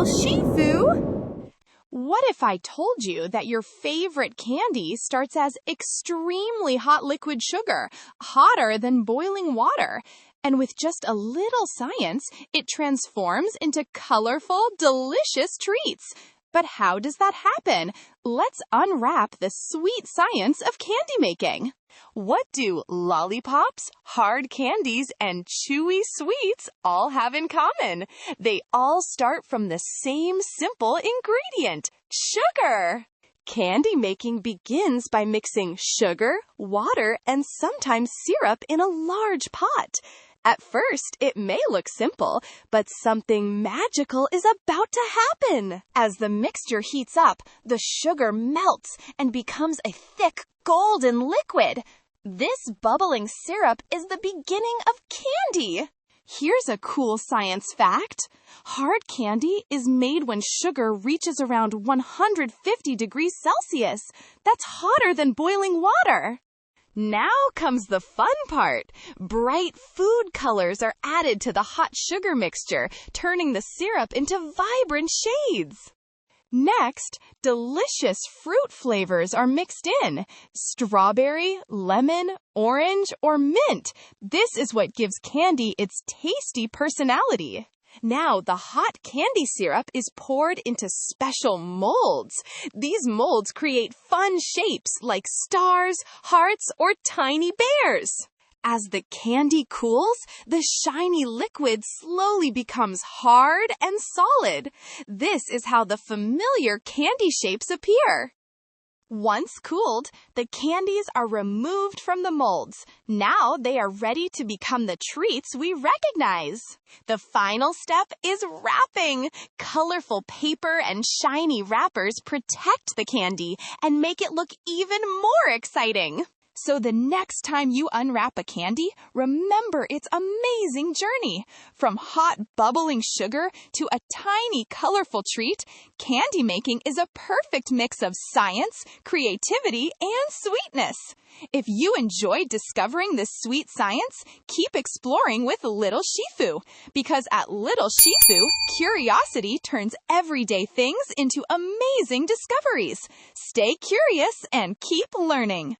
LittleShifu? What if I told you that your favorite candy starts as extremely hot liquid sugar, hotter than boiling water, and with just a little science, it transforms into colorful, delicious treats? But how does that happen? Let's unwrap the sweet science of candy making. What do lollipops, hard candies, and chewy sweets all have in common? They all start from the same simple ingredient, sugar. Candy making begins by mixing sugar, water, and sometimes syrup in a large pot. At first, it may look simple, but something magical is about to happen. As the mixture heats up, the sugar melts and becomes a thick golden liquid. This bubbling syrup is the beginning of candy. Here's a cool science fact. Hard candy is made when sugar reaches around 150 degrees Celsius. That's hotter than boiling water. Now comes the fun part. Bright food colors are added to the hot sugar mixture, turning the syrup into vibrant shades. Next, delicious fruit flavors are mixed in. Strawberry, lemon, orange, or mint. This is what gives candy its tasty personality. Now, the hot candy syrup is poured into special molds. These molds create fun shapes like stars, hearts, or tiny bears. As the candy cools, the shiny liquid slowly becomes hard and solid. This is how the familiar candy shapes appear. Once cooled, the candies are removed from the molds. Now they are ready to become the treats we recognize. The final step is wrapping. Colorful paper and shiny wrappers protect the candy and make it look even more exciting. So the next time you unwrap a candy, remember its amazing journey. From hot, bubbling sugar to a tiny, colorful treat, candy making is a perfect mix of science, creativity, and sweetness. If you enjoyed discovering this sweet science, keep exploring with LittleShifu. Because at LittleShifu, curiosity turns everyday things into amazing discoveries. Stay curious and keep learning.